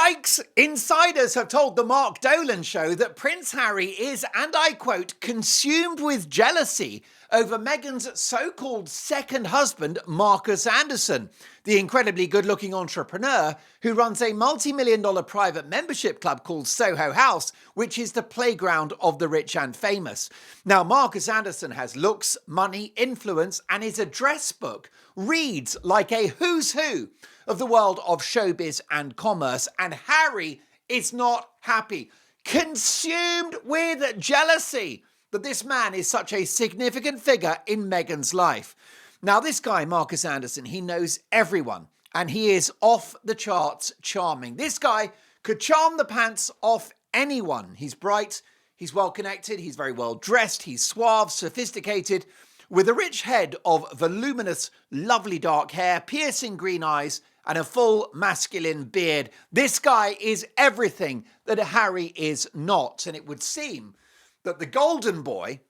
Yikes! Insiders have told the Mark Dolan show that Prince Harry is, and I quote, consumed with jealousy over Meghan's so-called second husband, Marcus Anderson, the incredibly good-looking entrepreneur who runs a multi-million-dollar private membership club called Soho House, which is the playground of the rich and famous. Now, Marcus Anderson has looks, money, influence, and his address book reads like a who's who of the world of showbiz and commerce, and Harry is not happy, consumed with jealousy that this man is such a significant figure in Meghan's life. Now, this guy, Marcus Anderson, he knows everyone, and he is off the charts charming. This guy could charm the pants off anyone. He's bright, he's well connected, he's very well dressed, he's suave, sophisticated, with a rich head of voluminous, lovely dark hair, piercing green eyes, and a full masculine beard. This guy is everything that Harry is not. And it would seem that the golden boy,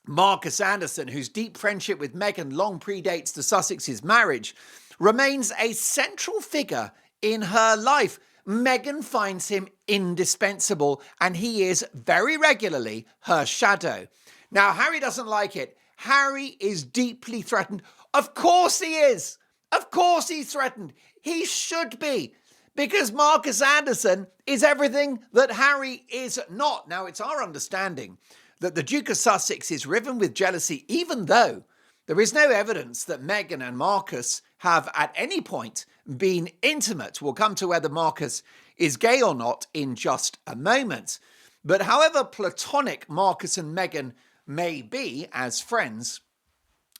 Marcus Anderson, whose deep friendship with Meghan long predates the Sussexes' marriage, remains a central figure in her life. Meghan finds him indispensable, and he is very regularly her shadow. Now, Harry doesn't like it. Harry is deeply threatened. Of course he is. Of course he's threatened. He should be, because Marcus Anderson is everything that Harry is not. Now, it's our understanding that the Duke of Sussex is riven with jealousy, even though there is no evidence that Meghan and Marcus have at any point been intimate. We'll come to whether Marcus is gay or not in just a moment. But however platonic Marcus and Meghan may be as friends,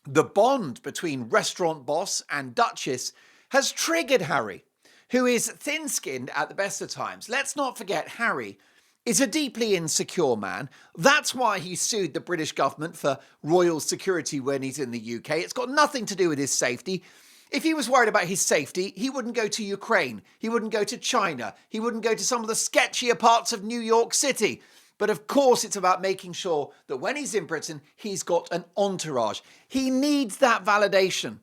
the bond between restaurant boss and Duchess has triggered Harry, who is thin-skinned at the best of times. Let's not forget Harry is a deeply insecure man. That's why he sued the British government for royal security when he's in the UK. It's got nothing to do with his safety. If he was worried about his safety, he wouldn't go to Ukraine. He wouldn't go to China. He wouldn't go to some of the sketchier parts of New York City. But of course, it's about making sure that when he's in Britain, he's got an entourage. He needs that validation.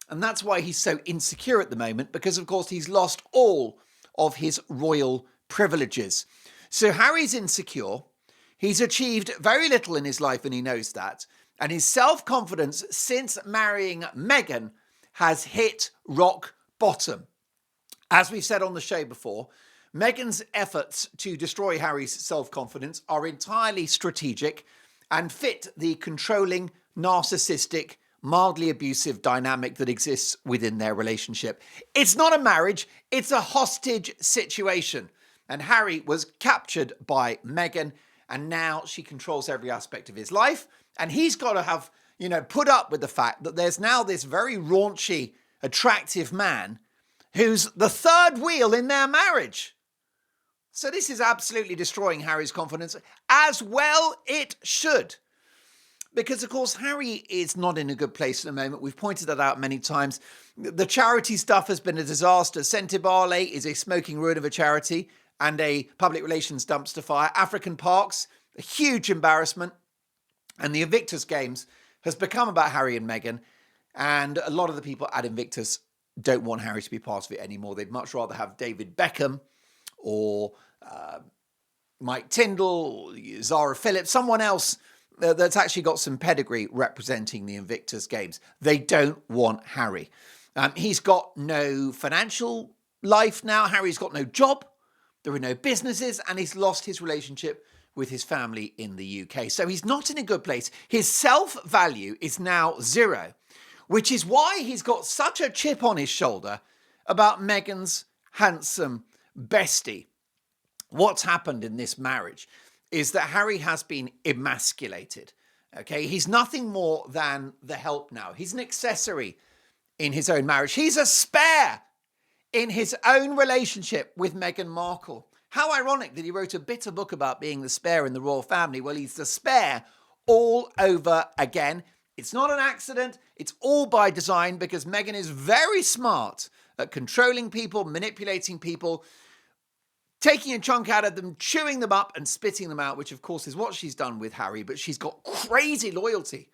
And that's why he's so insecure at the moment, because of course he's lost all of his royal privileges. So Harry's insecure. He's achieved very little in his life and he knows that. And his self-confidence since marrying Meghan has hit rock bottom. As we've said on the show before, Meghan's efforts to destroy Harry's self-confidence are entirely strategic and fit the controlling, narcissistic, mildly abusive dynamic that exists within their relationship. It's not a marriage, it's a hostage situation. And Harry was captured by Meghan, and now she controls every aspect of his life. And he's got to have, put up with the fact that there's now this very raunchy, attractive man who's the third wheel in their marriage. So this is absolutely destroying Harry's confidence, as well it should. Because, of course, Harry is not in a good place at the moment. We've pointed that out many times. The charity stuff has been a disaster. Sentebale is a smoking ruin of a charity and a public relations dumpster fire. African Parks, a huge embarrassment. And the Invictus Games has become about Harry and Meghan. And a lot of the people at Invictus don't want Harry to be part of it anymore. They'd much rather have David Beckham or Mike Tyndall, Zara Phillips, someone else that's actually got some pedigree representing the Invictus Games. They don't want Harry. He's got no financial life now. Harry's got no job. There are no businesses, and he's lost his relationship with his family in the UK. So he's not in a good place. His self-value is now zero, which is why he's got such a chip on his shoulder about Meghan's handsome bestie. What's happened in this marriage is that Harry has been emasculated. Okay, he's nothing more than the help now. He's an accessory in his own marriage. He's a spare in his own relationship with Meghan Markle. How ironic that he wrote a bitter book about being the spare in the royal family. Well, he's the spare all over again. It's not an accident. It's all by design, because Meghan is very smart at controlling people, manipulating people, taking a chunk out of them, chewing them up and spitting them out, which of course is what she's done with Harry. But she's got crazy loyalty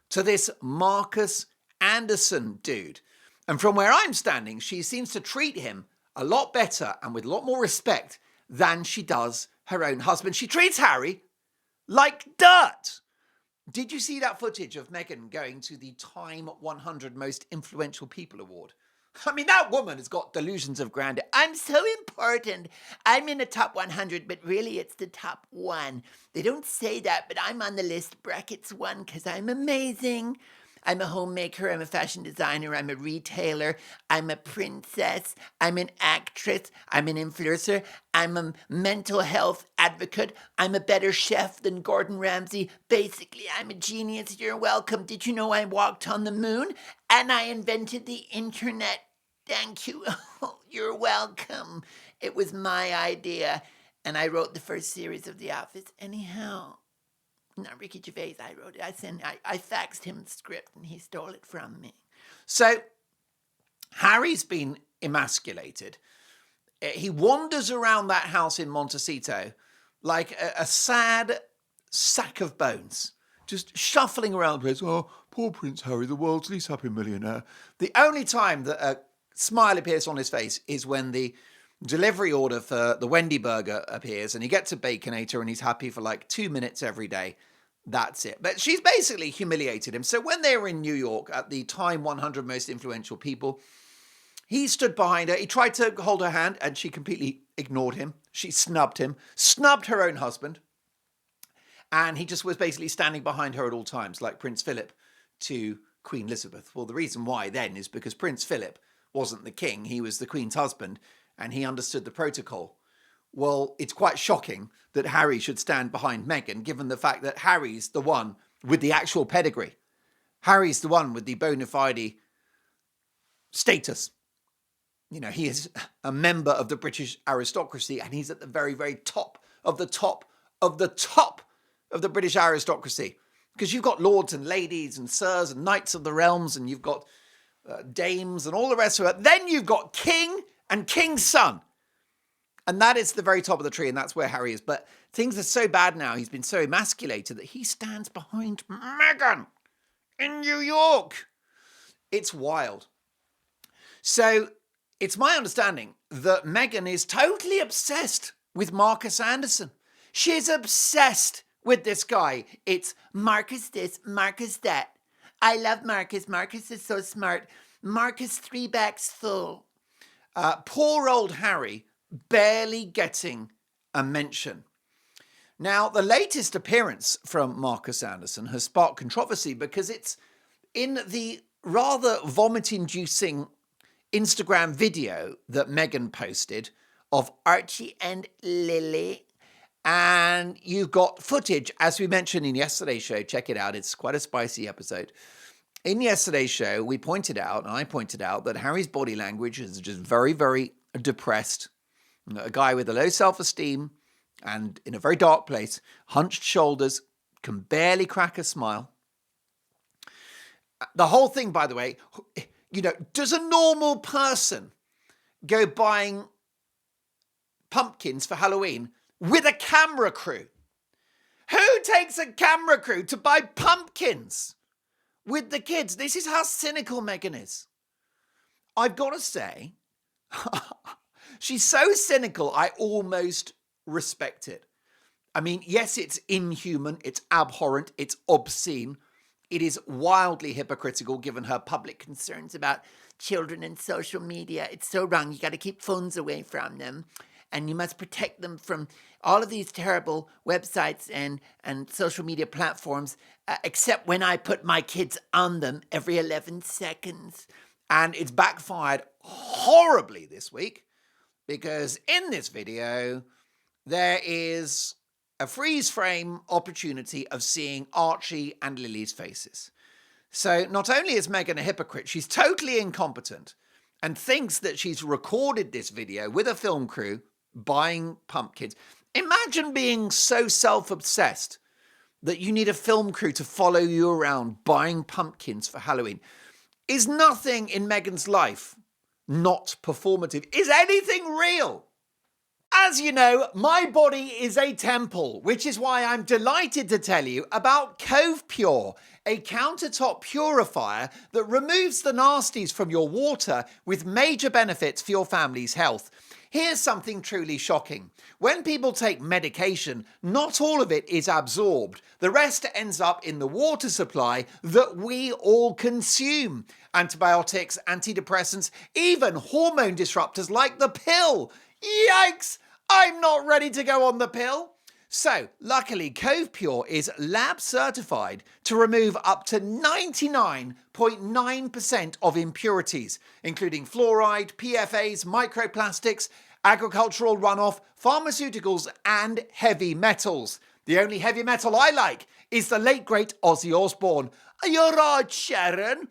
to this Marcus Anderson dude. And from where I'm standing, she seems to treat him a lot better and with a lot more respect than she does her own husband. She treats Harry like dirt. Did you see that footage of Meghan going to the Time 100 Most Influential People Award? I mean, that woman has got delusions of grandeur. I'm so important. I'm in the top 100, but really it's the top one. They don't say that, but I'm on the list brackets one because I'm amazing. I'm a homemaker, I'm a fashion designer, I'm a retailer, I'm a princess, I'm an actress, I'm an influencer, I'm a mental health advocate, I'm a better chef than Gordon Ramsay. Basically, I'm a genius. You're welcome. Did you know I walked on the moon? And I invented the internet. Thank you. You're welcome. It was my idea. And I wrote the first series of The Office. Anyhow, not Ricky Gervais, I wrote it. I faxed him the script and he stole it from me. So, Harry's been emasculated. He wanders around that house in Montecito like a sad sack of bones, just shuffling around the place. Oh, poor Prince Harry, the world's least happy millionaire. The only time that a smile appears on his face is when the delivery order for the Wendy burger appears and he gets a Baconator and he's happy for like 2 minutes every day. That's it. But she's basically humiliated him. So when they were in New York at the Time 100 Most Influential People, he stood behind her. He tried to hold her hand and she completely ignored him. She snubbed him, snubbed her own husband. And he just was basically standing behind her at all times, like Prince Philip to Queen Elizabeth. Well, the reason why then is because Prince Philip wasn't the king. He was the Queen's husband and he understood the protocol. Well, it's quite shocking that Harry should stand behind Meghan, given the fact that Harry's the one with the actual pedigree. Harry's the one with the bona fide status. You know, he is a member of the British aristocracy and he's at the very, very top of the top of the top of the British aristocracy. Because you've got lords and ladies and sirs and knights of the realms and you've got dames and all the rest of it. Then you've got king and king's son. And that is the very top of the tree, and that's where Harry is. But things are so bad now, he's been so emasculated that he stands behind Meghan in New York. It's wild. So it's my understanding that Meghan is totally obsessed with Marcus Anderson. She's obsessed with this guy. It's Marcus this, Marcus that. I love Marcus. Marcus is so smart. Marcus 3 backs full. Poor old Harry, barely getting a mention. Now, the latest appearance from Marcus Anderson has sparked controversy because it's in the rather vomit-inducing Instagram video that Meghan posted of Archie and Lily. And you've got footage, as we mentioned in yesterday's show. Check it out. It's quite a spicy episode. In yesterday's show, I pointed out that Harry's body language is just very, very depressed. A guy with a low self-esteem and in a very dark place, hunched shoulders, can barely crack a smile. The whole thing, by the way, you know, does a normal person go buying pumpkins for Halloween with a camera crew? Who takes a camera crew to buy pumpkins with the kids? This is how cynical Meghan is. I've got to say, she's so cynical, I almost respect it. I mean, yes, it's inhuman, it's abhorrent, it's obscene. It is wildly hypocritical given her public concerns about children and social media. It's so wrong. You got to keep phones away from them. And you must protect them from all of these terrible websites and social media platforms, except when I put my kids on them every 11 seconds. And it's backfired horribly this week because in this video, there is a freeze frame opportunity of seeing Archie and Lily's faces. So not only is Meghan a hypocrite, she's totally incompetent and thinks that she's recorded this video with a film crew buying pumpkins. Imagine being so self-obsessed that you need a film crew to follow you around buying pumpkins for Halloween. Is nothing in Meghan's life not performative? Is anything real? As you know, my body is a temple, which is why I'm delighted to tell you about Cove Pure, a countertop purifier that removes the nasties from your water with major benefits for your family's health. Here's something truly shocking. When people take medication, not all of it is absorbed. The rest ends up in the water supply that we all consume. Antibiotics, antidepressants, even hormone disruptors like the pill. Yikes! I'm not ready to go on the pill. So, luckily, Cove Pure is lab certified to remove up to 99.9% of impurities, including fluoride, PFAs, microplastics, agricultural runoff, pharmaceuticals, and heavy metals. The only heavy metal I like is the late great Ozzy Osbourne. You're right, Sharon.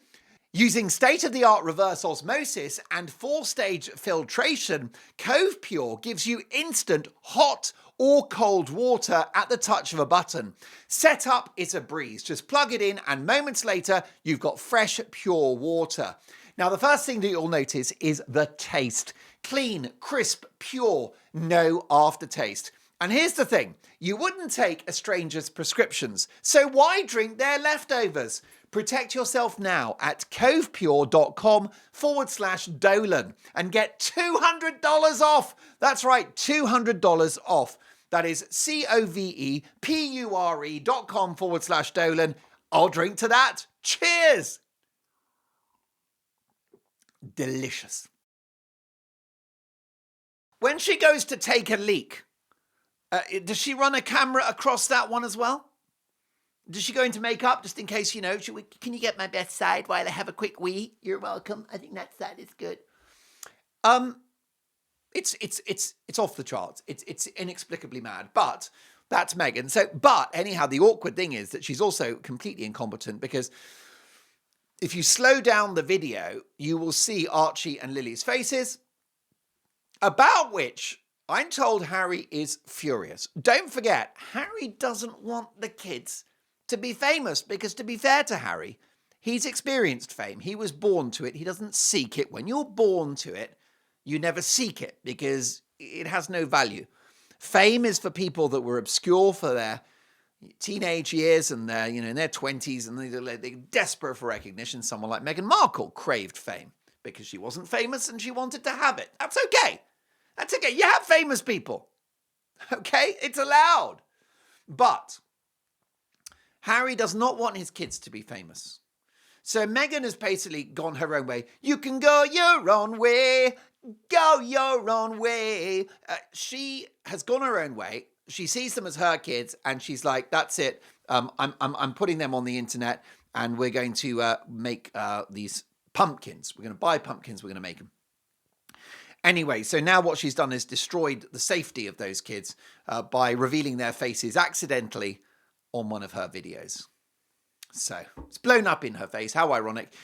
Using state-of-the-art reverse osmosis and 4-stage filtration, Cove Pure gives you instant hot or cold water at the touch of a button. Setup is a breeze. Just plug it in and moments later, you've got fresh, pure water. Now, the first thing that you'll notice is the taste. Clean, crisp, pure, no aftertaste. And here's the thing, you wouldn't take a stranger's prescriptions, so why drink their leftovers? Protect yourself now at covepure.com/Dolan and get $200 off. That's right, $200 off. That is covepure.com/Dolan. I'll drink to that. Cheers. Delicious. When she goes to take a leak, does she run a camera across that one as well? Does she go into makeup just in case, can you get my best side while I have a quick wee? You're welcome. I think that side is good. It's off the charts. It's inexplicably mad, but that's Meghan. But anyhow, the awkward thing is that she's also completely incompetent because if you slow down the video, you will see Archie and Lily's faces, about which I'm told Harry is furious. Don't forget, Harry doesn't want the kids to be famous because, to be fair to Harry, he's experienced fame. He was born to it. He doesn't seek it. When you're born to it, you never seek it because it has no value. Fame is for people that were obscure for their teenage years and they're, in their 20s and they're desperate for recognition. Someone like Meghan Markle craved fame because she wasn't famous and she wanted to have it. That's okay. That's okay. You have famous people. Okay? It's allowed. But Harry does not want his kids to be famous. So Meghan has basically gone her own way. You can go your own way. Go your own way. She has gone her own way. She sees them as her kids and she's like, that's it. I'm putting them on the internet and we're going to make these pumpkins. We're going to buy pumpkins. We're going to make them. Anyway, so now what she's done is destroyed the safety of those kids by revealing their faces accidentally on one of her videos. So it's blown up in her face. How ironic.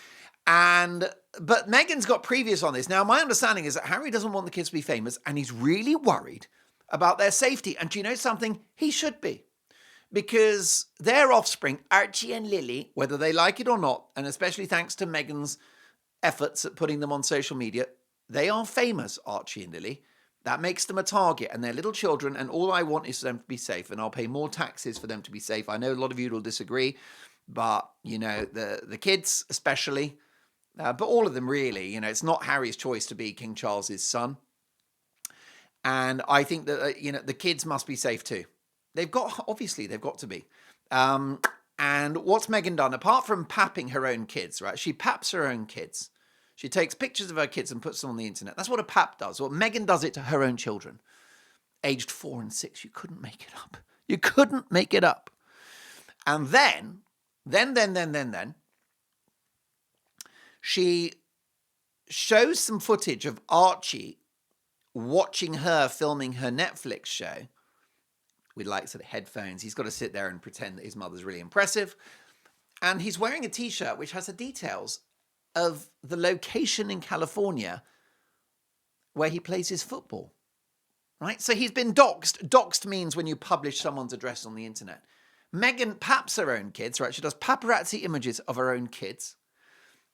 But Meghan's got previous on this. Now, my understanding is that Harry doesn't want the kids to be famous and he's really worried about their safety. And do you know something? He should be. Because their offspring, Archie and Lily, whether they like it or not, and especially thanks to Meghan's efforts at putting them on social media, they are famous, Archie and Lily. That makes them a target and they're little children and all I want is for them to be safe and I'll pay more taxes for them to be safe. I know a lot of you will disagree, but, the kids especially, but all of them really, it's not Harry's choice to be King Charles's son. And I think that, the kids must be safe too. They've got to be. And what's Meghan done? Apart from papping her own kids, right? She paps her own kids. She takes pictures of her kids and puts them on the internet. That's what a pap does. Well, Meghan does it to her own children. Aged 4 and 6. You couldn't make it up. You couldn't make it up. And then, she shows some footage of Archie watching her filming her Netflix show with sort of headphones. He's got to sit there and pretend that his mother's really impressive. And he's wearing a t-shirt which has the details of the location in California where he plays his football, right? So he's been doxed. Doxed means when you publish someone's address on the internet. Meghan paps her own kids, right? She does paparazzi images of her own kids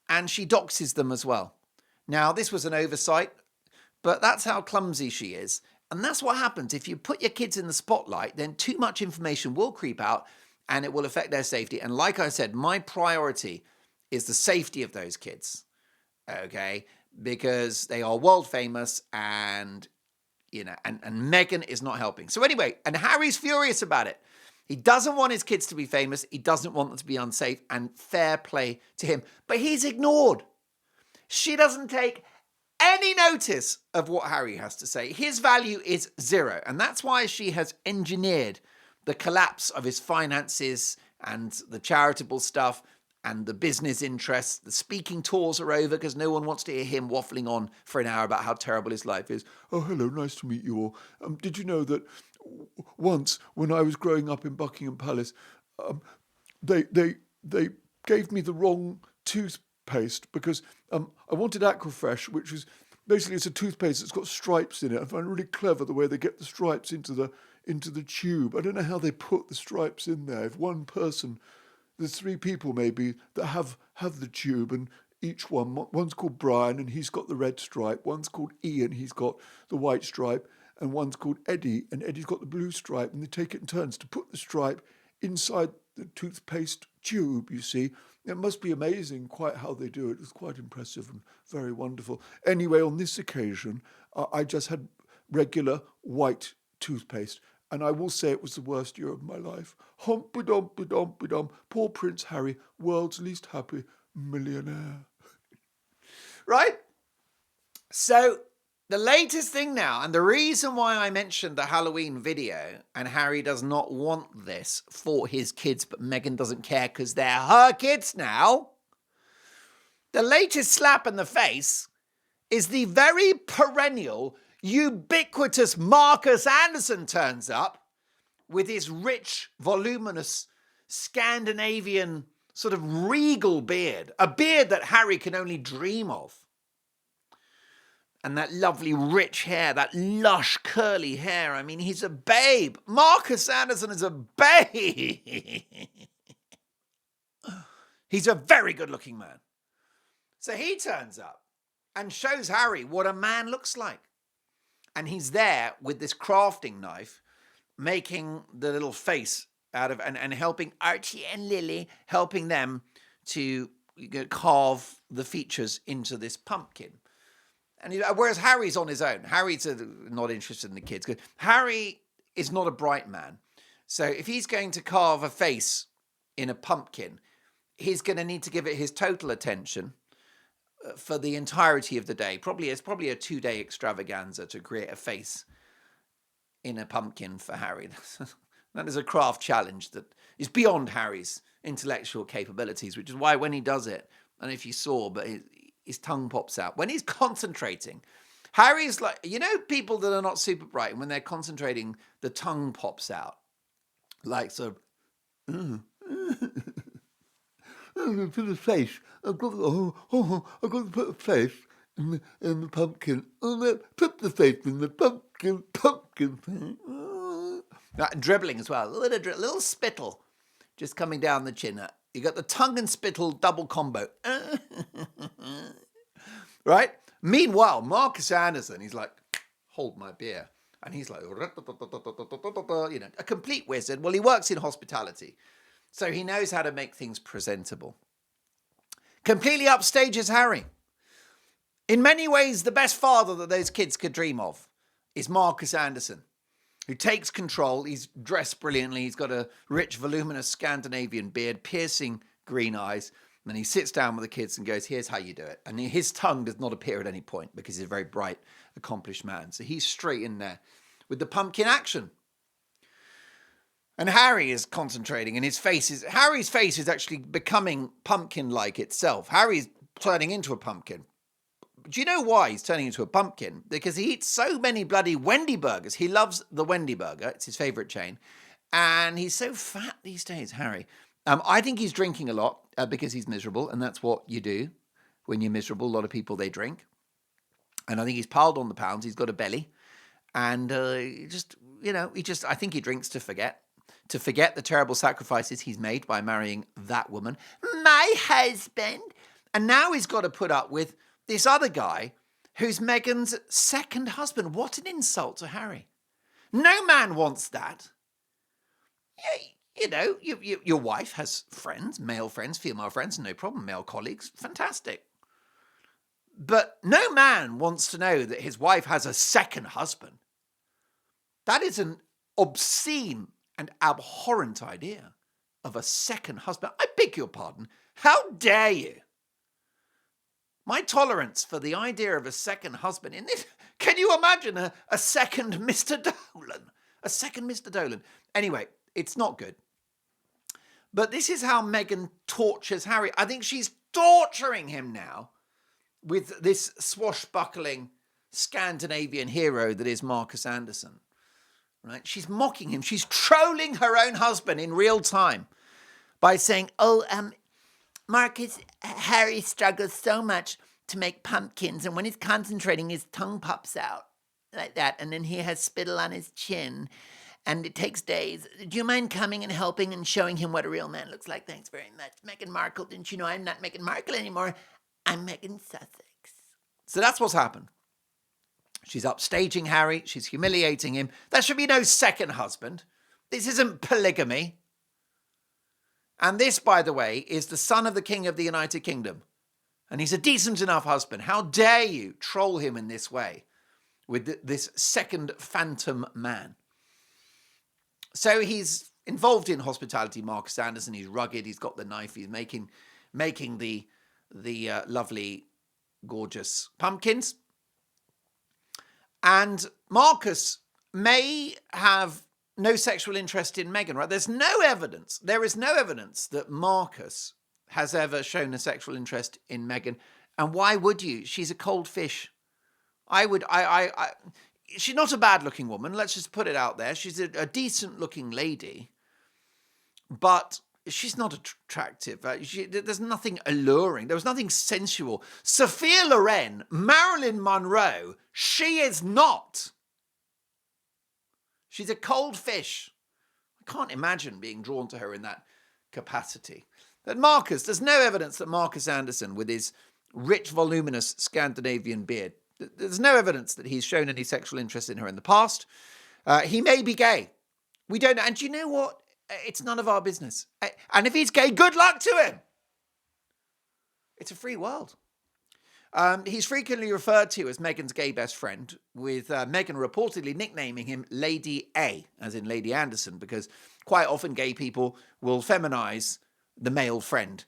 and she doxes them as well. Now, this was an oversight, but that's how clumsy she is. And that's what happens. If you put your kids in the spotlight, then too much information will creep out and it will affect their safety. And like I said, my priority is the safety of those kids, okay? Because they are world famous and, and Meghan is not helping. So anyway, and Harry's furious about it. He doesn't want his kids to be famous. He doesn't want them to be unsafe, and fair play to him. But he's ignored. She doesn't take any notice of what Harry has to say. His value is zero. And that's why she has engineered the collapse of his finances and the charitable stuff and the business interests. The speaking tours are over because no one wants to hear him waffling on for an hour about how terrible his life is. Oh, hello, nice to meet you all. Did you know that once when I was growing up in Buckingham Palace, they gave me the wrong toothpaste because I wanted Aquafresh, which was basically it's a toothpaste that's got stripes in it. I find it really clever the way they get the stripes into the tube. I don't know how they put the stripes in there. If one person, there's 3 people maybe that have the tube, and each one's called Brian and he's got the red stripe, one's called Ian, he's got the white stripe, and one's called Eddie, and Eddie's got the blue stripe, and they take it in turns to put the stripe inside the toothpaste tube, you see. It must be amazing quite how they do it. It's quite impressive and very wonderful. Anyway, on this occasion, I just had regular white toothpaste, and I will say it was the worst year of my life. Humpy-dumpy-dumpy-dum. Poor Prince Harry, world's least happy millionaire. Right? So the latest thing now, and the reason why I mentioned the Halloween video, and Harry does not want this for his kids, but Meghan doesn't care because they're her kids now. The latest slap in the face is the very perennial, ubiquitous Marcus Anderson turns up with his rich, voluminous, Scandinavian sort of regal beard, a beard that Harry can only dream of. And that lovely rich hair, that lush curly hair. I mean, he's a babe. Marcus Anderson is a babe. He's a very good looking man. So he turns up and shows Harry what a man looks like. And he's there with this crafting knife, making the little face out of, and helping Archie and Lily, helping them to carve the features into this pumpkin. And whereas Harry's on his own, Harry's not interested in the kids. Harry is not a bright man. So if he's going to carve a face in a pumpkin, he's going to need to give it his total attention for the entirety of the day. It's probably a 2-day extravaganza to create a face in a pumpkin for Harry. That is a craft challenge that is beyond Harry's intellectual capabilities, which is why when he does it, and if you saw, but his tongue pops out. When he's concentrating, Harry's like, people that are not super bright, and when they're concentrating, the tongue pops out. Like, so, for the face, I've got to put a face in the pumpkin. Put the face in the pumpkin face. Dribbling as well. A little spittle just coming down the chin. You got the tongue and spittle double combo. Right? Meanwhile, Marcus Anderson, he's like, hold my beer. And he's like, a complete wizard. Well, he works in hospitality, so he knows how to make things presentable. Completely upstages Harry. In many ways, the best father that those kids could dream of is Marcus Anderson, who takes control. He's dressed brilliantly. He's got a rich, voluminous Scandinavian beard, piercing green eyes. And then he sits down with the kids and goes, here's how you do it. And his tongue does not appear at any point because he's a very bright, accomplished man. So he's straight in there with the pumpkin action. And Harry is concentrating, and Harry's face is actually becoming pumpkin-like itself. Harry's turning into a pumpkin. Do you know why he's turning into a pumpkin? Because he eats so many bloody Wendy burgers. He loves the Wendy burger. It's his favourite chain. And he's so fat these days, Harry. I think he's drinking a lot because he's miserable, and that's what you do when you're miserable. A lot of people, they drink. And I think he's piled on the pounds. He's got a belly. And I think he drinks to forget the terrible sacrifices he's made by marrying that woman, my husband. And now he's got to put up with this other guy who's Meghan's second husband. What an insult to Harry. No man wants that. You know, your wife has friends, male friends, female friends, no problem, male colleagues, fantastic. But no man wants to know that his wife has a second husband. That is an obscene and abhorrent idea of a second husband. I beg your pardon. How dare you? My tolerance for the idea of a second husband in this. Can you imagine a second Mr. Dolan? A second Mr. Dolan. Anyway, it's not good. But this is how Meghan tortures Harry. I think she's torturing him now with this swashbuckling Scandinavian hero that is Marcus Anderson. Right? She's mocking him. She's trolling her own husband in real time by saying, Marcus, Harry struggles so much to make pumpkins, and when he's concentrating, his tongue pops out like that, and then he has spittle on his chin, and it takes days. Do you mind coming and helping and showing him what a real man looks like? Thanks very much. Meghan Markle, didn't you know I'm not Meghan Markle anymore? I'm Meghan Sussex. So that's what's happened. She's upstaging Harry. She's humiliating him. There should be no second husband. This isn't polygamy. And this, by the way, is the son of the King of the United Kingdom. And he's a decent enough husband. How dare you troll him in this way with this second phantom man? So he's involved in hospitality, Marcus Anderson. He's rugged. He's got the knife. He's making the lovely, gorgeous pumpkins. And Marcus may have no sexual interest in Meghan, right? There's no evidence. There is no evidence that Marcus has ever shown a sexual interest in Meghan. And why would you? She's a cold fish. She's not a bad-looking woman. Let's just put it out there. She's a decent-looking lady, but she's not attractive. There's nothing alluring. There was nothing sensual. Sophia Loren, Marilyn Monroe, she is not. She's a cold fish. I can't imagine being drawn to her in that capacity. But Marcus, there's no evidence that Marcus Anderson, with his rich, voluminous Scandinavian beard, there's no evidence that he's shown any sexual interest in her in the past. He may be gay. We don't know. And do you know what? It's none of our business. And if he's gay, good luck to him. It's a free world. He's frequently referred to as Meghan's gay best friend, with Meghan reportedly nicknaming him Lady A, as in Lady Anderson, because quite often gay people will feminize the male friend.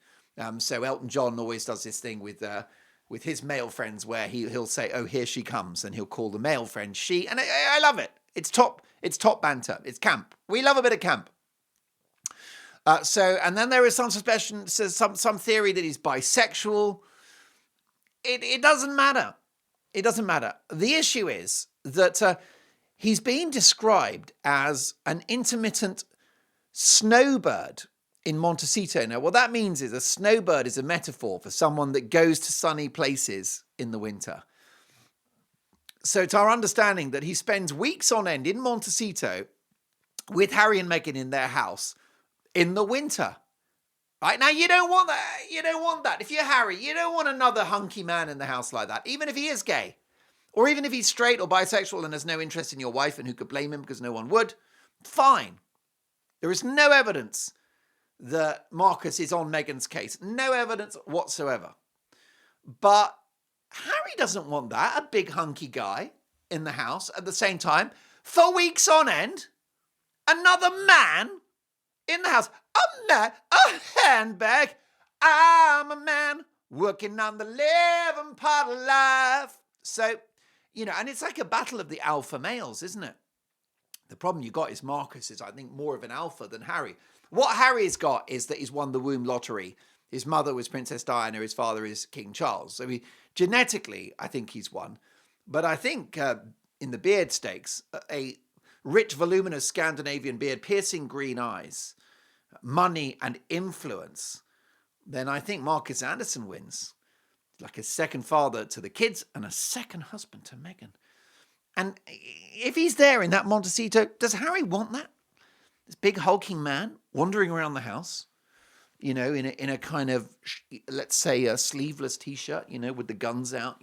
So Elton John always does this thing with his male friends where he'll say, "Oh, here she comes," and he'll call the male friend she. And I love it. It's top banter. It's camp. We love a bit of camp. And then there is some suspicion, some theory that he's bisexual. It doesn't matter. It doesn't matter. The issue is that he's being described as an intermittent snowbird in Montecito. Now, what that means is a snowbird is a metaphor for someone that goes to sunny places in the winter. So it's our understanding that he spends weeks on end in Montecito with Harry and Meghan in their house in the winter. Right? Now, you don't want that. You don't want that. If you're Harry, you don't want another hunky man in the house like that, even if he is gay. Or even if he's straight or bisexual and has no interest in your wife, and who could blame him because no one would. Fine. There is no evidence that Marcus is on Meghan's case. No evidence whatsoever. But Harry doesn't want that, a big hunky guy in the house at the same time, for weeks on end. Another man in the house. A man, a handbag. I'm a man working on the living part of life. So, and it's like a battle of the alpha males, isn't it? The problem you got is Marcus is, I think, more of an alpha than Harry. What Harry's got is that he's won the womb lottery. His mother was Princess Diana. His father is King Charles. So genetically, I think he's won. But I think in the beard stakes, a rich, voluminous Scandinavian beard, piercing green eyes, money and influence, then I think Marcus Anderson wins. Like a second father to the kids and a second husband to Meghan. And if he's there in that Montecito, does Harry want that? This big hulking man wandering around the house, in a kind of, let's say, a sleeveless T-shirt, with the guns out.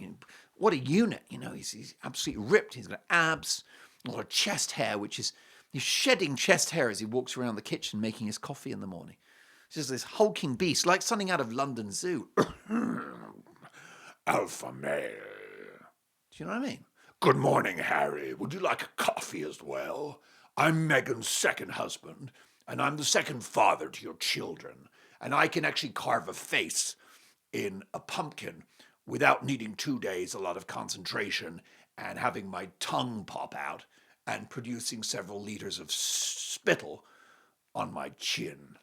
What a unit, he's absolutely ripped. He's got abs. or a chest hair, which is he's shedding chest hair as he walks around the kitchen making his coffee in the morning. It's just this hulking beast, like something out of London Zoo. Alpha male. Do you know what I mean? Good morning, Harry. Would you like a coffee as well? I'm Meghan's second husband, and I'm the second father to your children. And I can actually carve a face in a pumpkin without needing 2 days, a lot of concentration, and having my tongue pop out and producing several liters of spittle on my chin.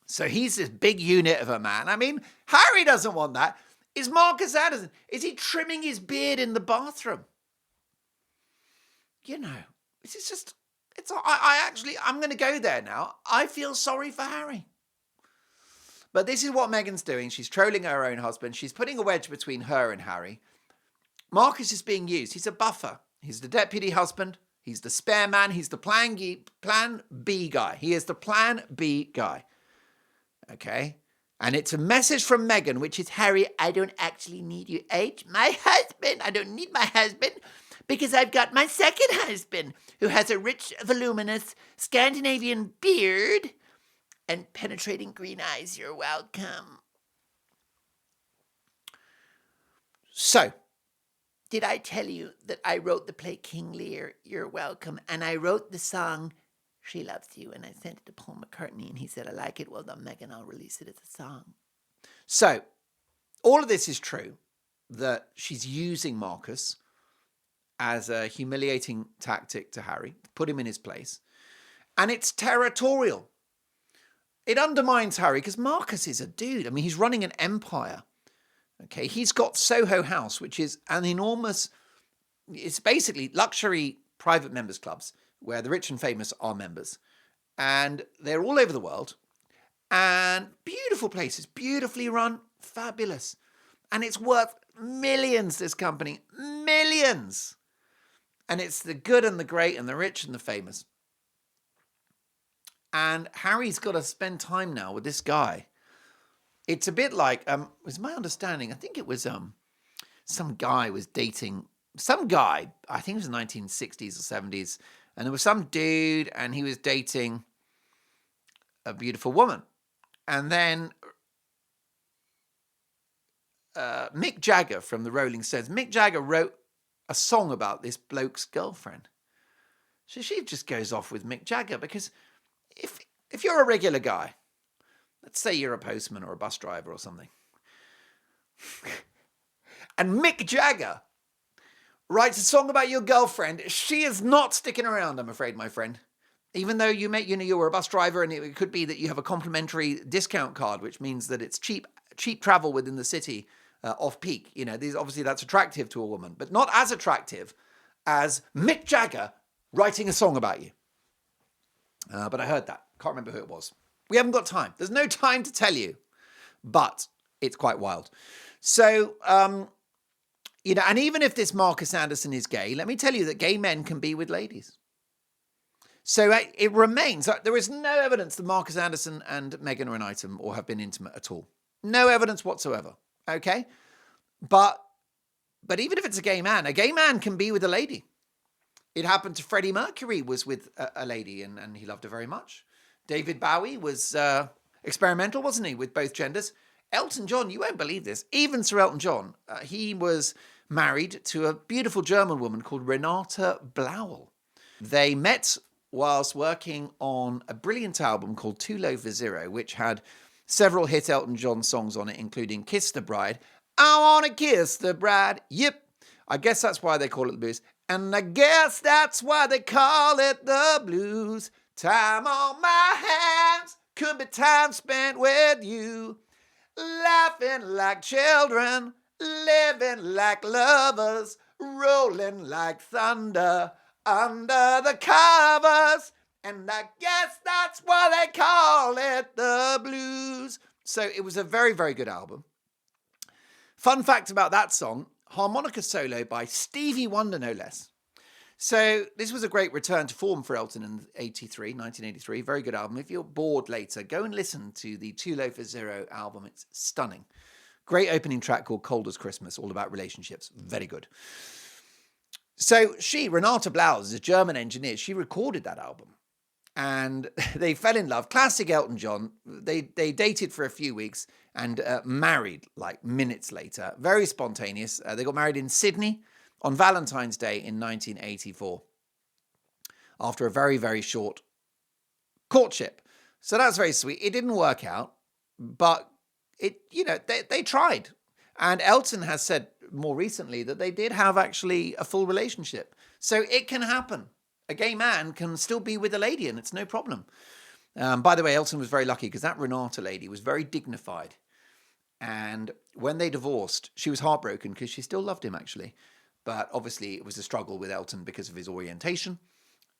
So he's this big unit of a man. I mean, Harry doesn't want that. Is Marcus Anderson, is he trimming his beard in the bathroom? You know, it's just, I'm going to go there now. I feel sorry for Harry. But this is what Meghan's doing. She's trolling her own husband. She's putting a wedge between her and Harry. Marcus is being used. He's a buffer. He's the deputy husband. He's the spare man. He's the plan B guy. He is the plan B guy. Okay? And it's a message from Meghan, which is, Harry, I don't actually need you. My husband. I don't need my husband because I've got my second husband who has a rich, voluminous Scandinavian beard and penetrating green eyes. You're welcome. So, did I tell you that I wrote the play King Lear, You're Welcome, and I wrote the song She Loves You, and I sent it to Paul McCartney, and he said, I like it. Well done, Meghan. I'll release it as a song. So, all of this is true, that she's using Marcus as a humiliating tactic to Harry, to put him in his place. And it's territorial. It undermines Harry, because Marcus is a dude. I mean, he's running an empire. Okay, he's got Soho House, which is an enormous, it's basically luxury private members clubs where the rich and famous are members. And they're all over the world. And beautiful places, beautifully run, fabulous. And it's worth millions, this company, millions. And it's the good and the great and the rich and the famous. And Harry's got to spend time now with this guy. It's a bit like, was my understanding, I think it was some guy was dating, some guy, I think it was the 1960s or 70s, and there was some dude and he was dating a beautiful woman. And then Mick Jagger from the Rolling Stones, Mick Jagger wrote a song about this bloke's girlfriend. So she just goes off with Mick Jagger because if you're a regular guy, let's say you're a postman or a bus driver or something, and Mick Jagger writes a song about your girlfriend, she is not sticking around, I'm afraid, my friend. Even though you were a bus driver and it could be that you have a complimentary discount card, which means that it's cheap travel within the city off peak. You know, obviously that's attractive to a woman, but not as attractive as Mick Jagger writing a song about you. But I heard that. Can't remember who it was. We haven't got time. There's no time to tell you, but it's quite wild. So, and even if this Marcus Anderson is gay, let me tell you that gay men can be with ladies. So it remains, there is no evidence that Marcus Anderson and Meghan are an item or have been intimate at all. No evidence whatsoever. Okay? But even if it's a gay man can be with a lady. It happened to Freddie Mercury was with a lady and he loved her very much. David Bowie was experimental, wasn't he, with both genders? Elton John, you won't believe this, even Sir Elton John, he was married to a beautiful German woman called Renate Blauel. They met whilst working on a brilliant album called Too Low for Zero, which had several hit Elton John songs on it, including Kiss the Bride. I want to kiss the bride. Yep. I guess that's why they call it the blues. And I guess that's why they call it the blues. Time on my hands could be time spent with you. Laughing like children, living like lovers, rolling like thunder under the covers. And I guess that's why they call it the blues. So it was a very, very good album. Fun fact about that song, harmonica solo by Stevie Wonder, no less. So this was a great return to form for Elton in 1983. Very good album. If you're bored later, go and listen to the Too Low for Zero album. It's stunning. Great opening track called Cold as Christmas, all about relationships. Very good. So Renata Blaus, is a German engineer, she recorded that album. And they fell in love. Classic Elton John. They dated for a few weeks and married like minutes later. Very spontaneous. They got married in Sydney on Valentine's Day in 1984 after a very, very short courtship. So that's very sweet. It didn't work out, but they tried. And Elton has said more recently that they did have actually a full relationship. So it can happen. A gay man can still be with a lady and it's no problem. By the way, Elton was very lucky because that Renata lady was very dignified. And when they divorced, she was heartbroken because she still loved him actually. But obviously it was a struggle with Elton because of his orientation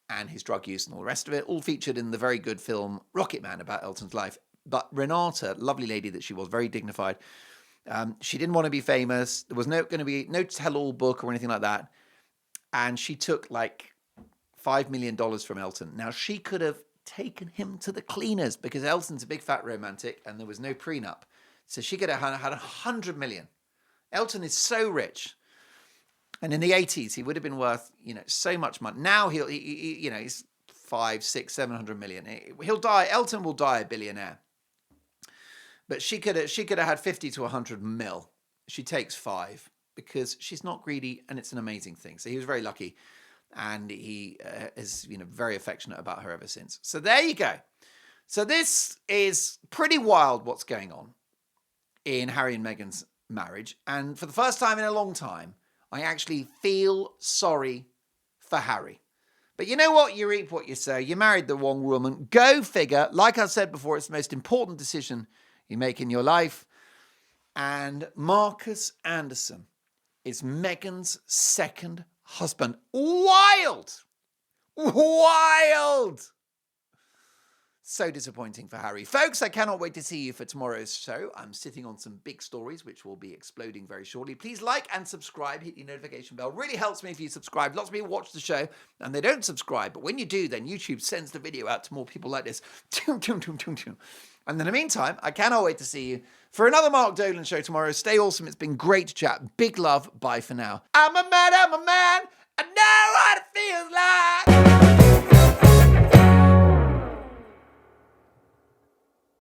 and his drug use and all the rest of it, all featured in the very good film Rocket Man about Elton's life. But Renata, lovely lady that she was, very dignified. She didn't want to be famous. There was going to be no tell-all book or anything like that. And she took like $5 million from Elton. Now, she could have taken him to the cleaners because Elton's a big fat romantic and there was no prenup. So she could have had $100 million. Elton is so rich. And in the 80s, he would have been worth, so much money. Now he's 500, 600, 700 million. He'll die. Elton will die a billionaire. But she could have had 50 to 100 mil. She takes 5 because she's not greedy and it's an amazing thing. So he was very lucky. And he is, very affectionate about her ever since. So there you go. So this is pretty wild what's going on in Harry and Meghan's marriage. And for the first time in a long time, I actually feel sorry for Harry. But you know what? You reap what you sow. You married the wrong woman. Go figure. Like I said before, it's the most important decision you make in your life. And Marcus Anderson is Meghan's second husband. Wild! So disappointing for Harry. Folks, I cannot wait to see you for tomorrow's show. I'm sitting on some big stories, which will be exploding very shortly. Please like and subscribe. Hit the notification bell. Really helps me if you subscribe. Lots of people watch the show and they don't subscribe. But when you do, then YouTube sends the video out to more people like this. And in the meantime, I cannot wait to see you for another Mark Dolan show tomorrow. Stay awesome. It's been great to chat. Big love. Bye for now. I'm a man. I know what it feels like.